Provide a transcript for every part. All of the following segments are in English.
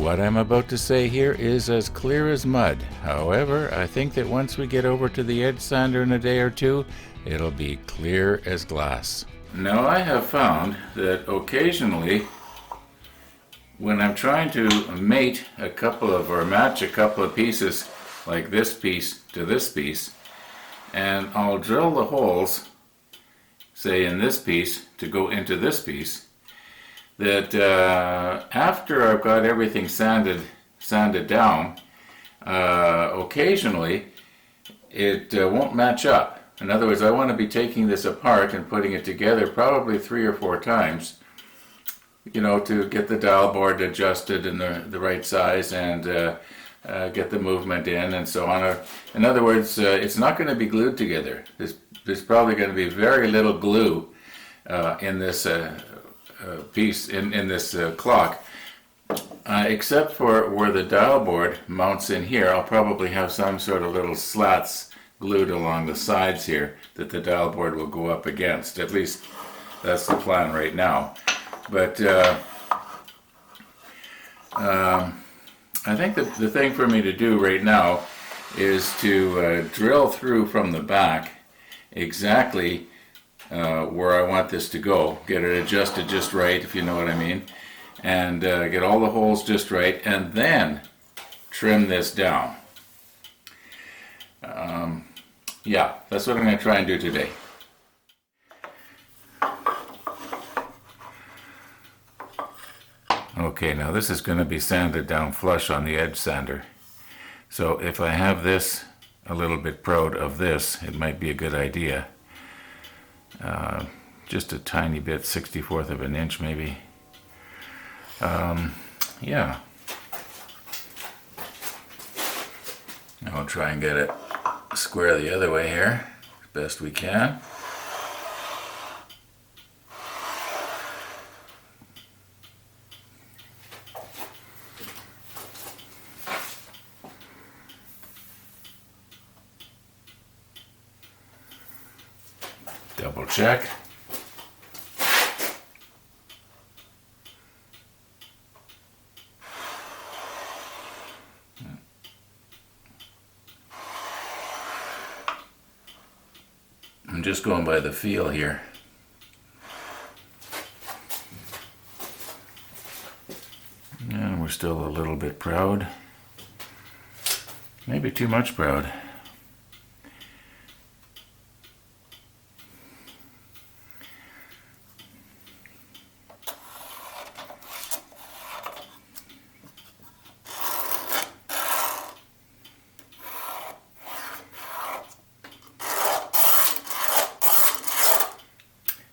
What I'm about to say here is as clear as mud. However, I think that once we get over to the edge sander in a day or two, it'll be clear as glass. Now I have found that occasionally when I'm trying to mate a couple of, or match a couple of pieces like this piece to this piece, and I'll drill the holes, say in this piece, to go into this piece, that after I've got everything sanded down, occasionally it won't match up. In other words, I want to be taking this apart and putting it together probably 3 or 4 times, you know, to get the dowel board adjusted in the right size and get the movement in and so on. In other words, it's not going to be glued together. There's probably going to be very little glue in this piece, in this clock, except for where the dowel board mounts in here. I'll probably have some sort of little slats glued along the sides here that the dowel board will go up against. At least that's the plan right now. But I think that the thing for me to do right now is to drill through from the back exactly where I want this to go, get it adjusted just right, if you know what I mean, and get all the holes just right, and then trim this down. Yeah, that's what I'm going to try and do today. Okay, now this is going to be sanded down flush on the edge sander. So if I have this a little bit proud of this, it might be a good idea. Just a tiny bit, 1/64 of an inch maybe. Yeah. I'll try and get it square the other way here, as best we can. Double check. I'm just going by the feel here. And we're still a little bit proud. Maybe too much proud.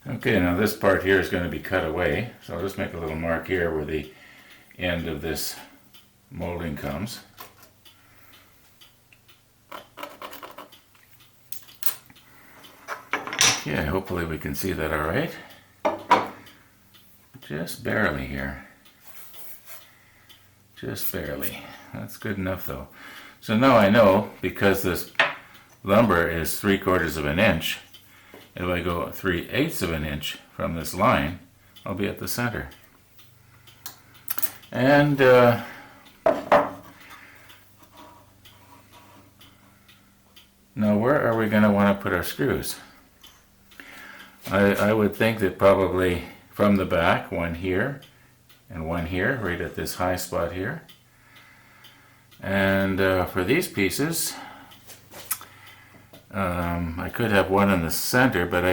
Okay, now this part here is going to be cut away, so I'll just make a little mark here where the end of this molding comes. Okay, hopefully we can see that all right. Just barely here. Just barely. That's good enough though. So now I know, because this lumber is 3/4 of an inch, if I go 3/8 of an inch from this line, I'll be at the center. And now where are we going to want to put our screws? I would think that probably from the back, one here and one here, right at this high spot here. And for these pieces, I could have one in the center, but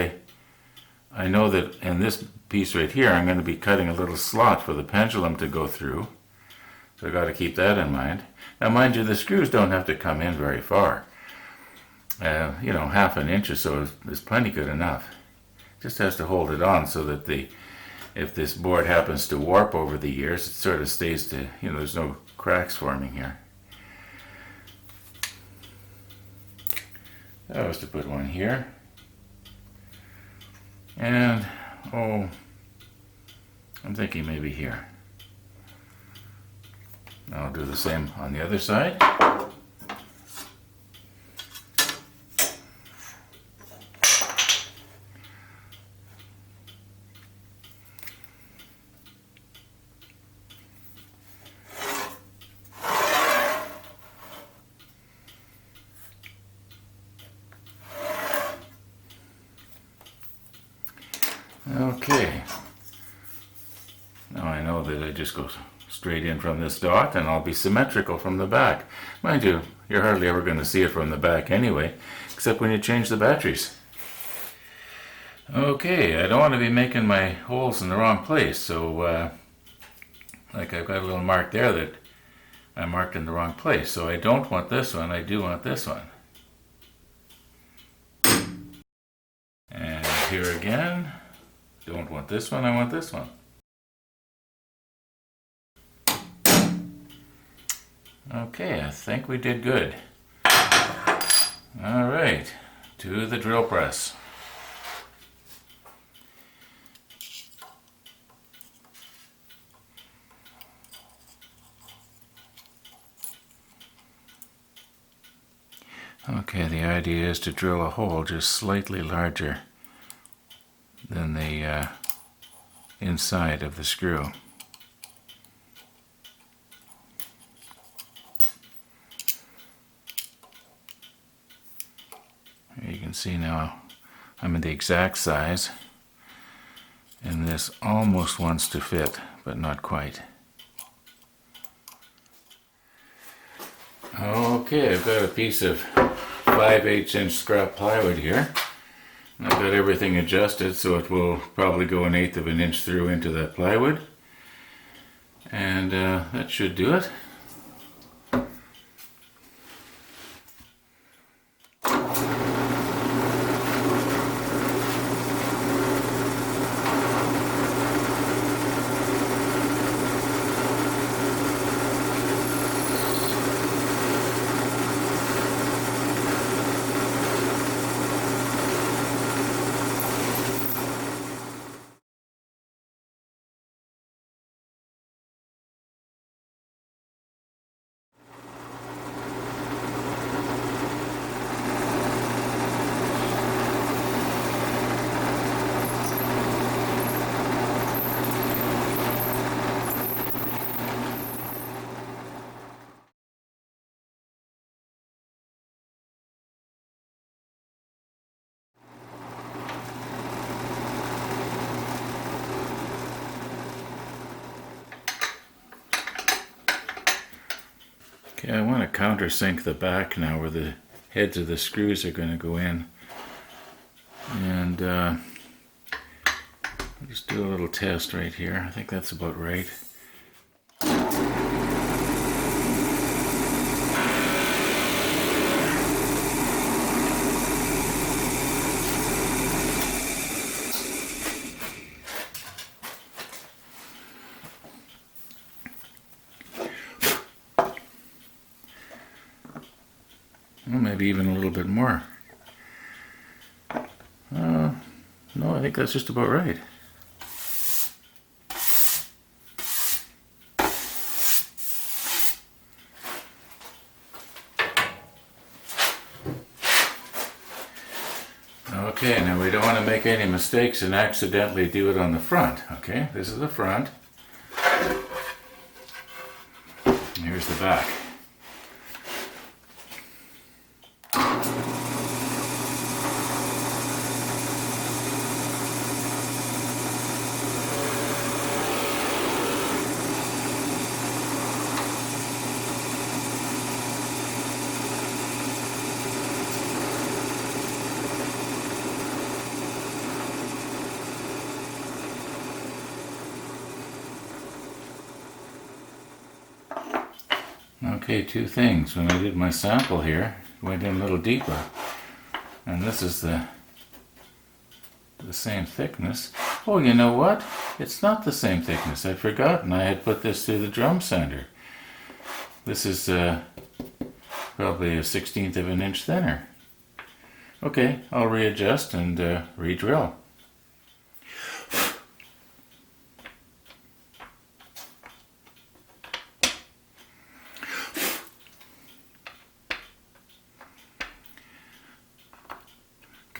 I know that in this piece right here I'm going to be cutting a little slot for the pendulum to go through, so I got to keep that in mind. Now mind you, the screws don't have to come in very far. You know, 1/2 inch or so is plenty good enough. Just has to hold it on so that if this board happens to warp over the years, it sort of stays to, you know, there's no cracks forming here. That was to put one here. And, oh, I'm thinking maybe here. I'll do the same on the other side. Okay. Now I know that I just go straight in from this dot and I'll be symmetrical from the back. Mind you, you're hardly ever going to see it from the back anyway, except when you change the batteries. Okay, I don't want to be making my holes in the wrong place, so like I've got a little mark there that I marked in the wrong place. So I don't want this one, I do want this one. And here again, don't want this one, I want this one. Okay, I think we did good. All right, to the drill press. Okay, the idea is to drill a hole just slightly larger than the inside of the screw. Here you can see now I'm in the exact size, and this almost wants to fit, but not quite. Okay, I've got a piece of 5/8 inch scrap plywood here. I've got everything adjusted so it will probably go 1/8 of an inch through into that plywood. And that should do it. Okay, I want to countersink the back now where the heads of the screws are going to go in. And I'll just do a little test right here. I think that's about right. Well, maybe even a little bit more. No, I think that's just about right. Okay, now we don't want to make any mistakes and accidentally do it on the front. Okay, this is the front. Here's the back. Okay, two things. When I did my sample here, it went in a little deeper. And this is the same thickness. Oh, you know what? It's not the same thickness. I'd forgotten I had put this through the drum sander. This is probably a 1/16 of an inch thinner. Okay, I'll readjust and re-drill.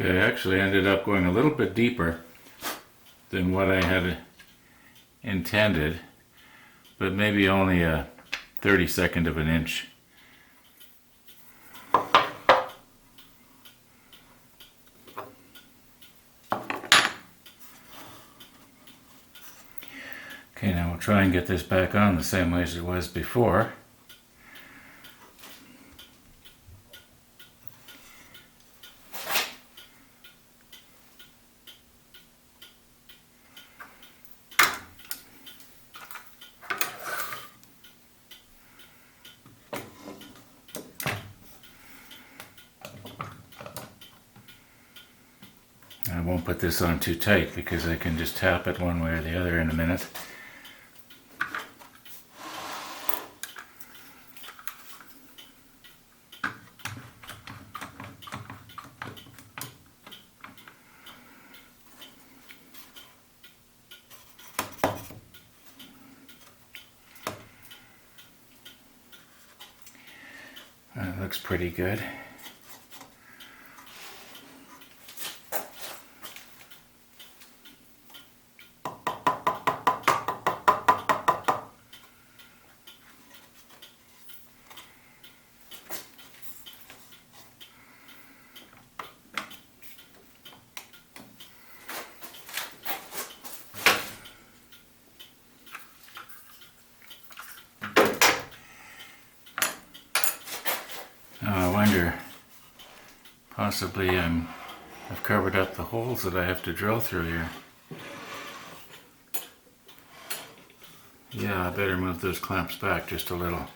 Okay, I actually ended up going a little bit deeper than what I had intended, but maybe only a 32nd of an inch. Okay, now we'll try and get this back on the same way as it was before. I won't put this on too tight because I can just tap it one way or the other in a minute. That looks pretty good. Now I wonder, possibly I've covered up the holes that I have to drill through here. Yeah, I better move those clamps back just a little.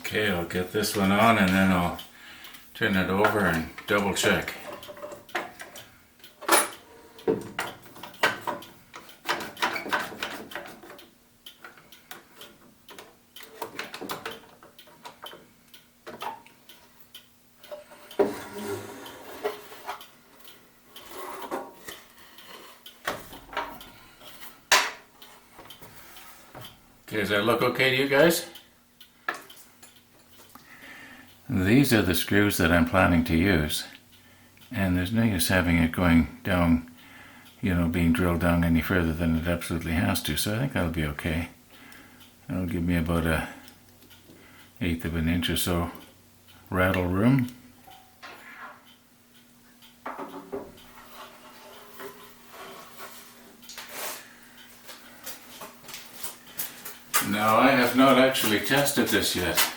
Okay, I'll get this one on and then I'll turn it over and double check. Okay, does that look okay to you guys? These are the screws that I'm planning to use, and there's no use having it going down, being drilled down any further than it absolutely has to, so I think that'll be okay. That'll give me about 1/8 of an inch or so rattle room. Now I have not actually tested this yet.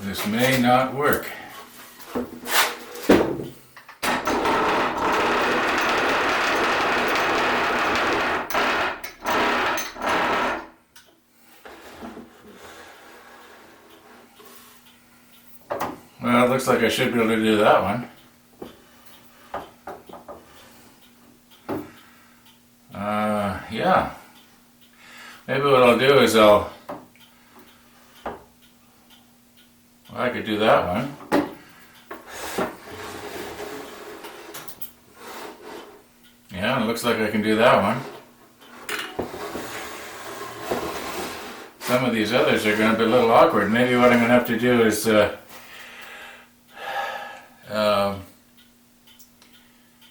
This may not work. Well, it looks like I should be able to do that one. Yeah. Maybe what I'll do is I could do that one. Yeah, it looks like I can do that one. Some of these others are going to be a little awkward. Maybe what I'm going to have to do is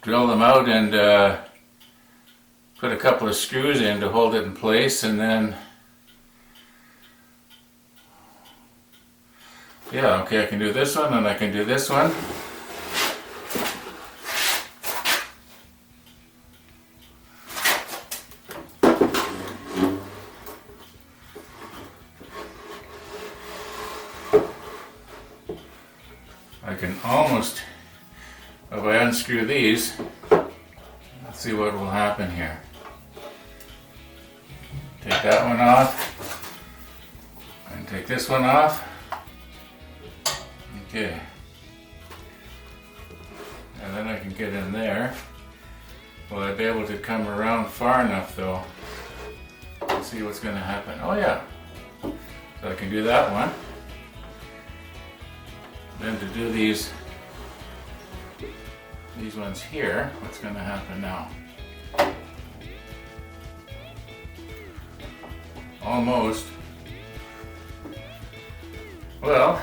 drill them out and put a couple of screws in to hold it in place, and then yeah, okay, I can do this one and I can do this one. can almost, if I unscrew these, let's see what will happen here. Take that one off, and take this one off. Okay. And then I can get in there. Will I be able to come around far enough though? Let's see what's going to happen. Oh yeah. So I can do that one. Then to do these ones here, what's going to happen now? Almost. Well,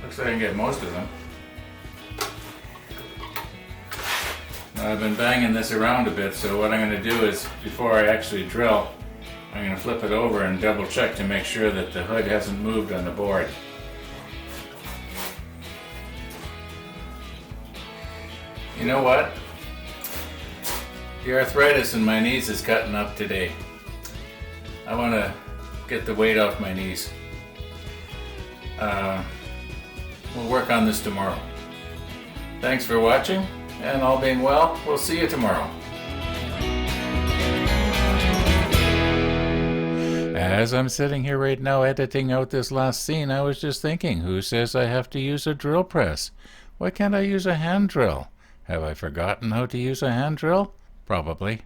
looks like I can get most of them. Now I've been banging this around a bit, so what I'm going to do is, before I actually drill, I'm going to flip it over and double check to make sure that the hood hasn't moved on the board. You know what? The arthritis in my knees is cutting up today. I want to get the weight off my knees. We'll work on this tomorrow. Thanks for watching, and all being well, we'll see you tomorrow. As I'm sitting here right now editing out this last scene, I was just thinking, who says I have to use a drill press? Why can't I use a hand drill? Have I forgotten how to use a hand drill? Probably.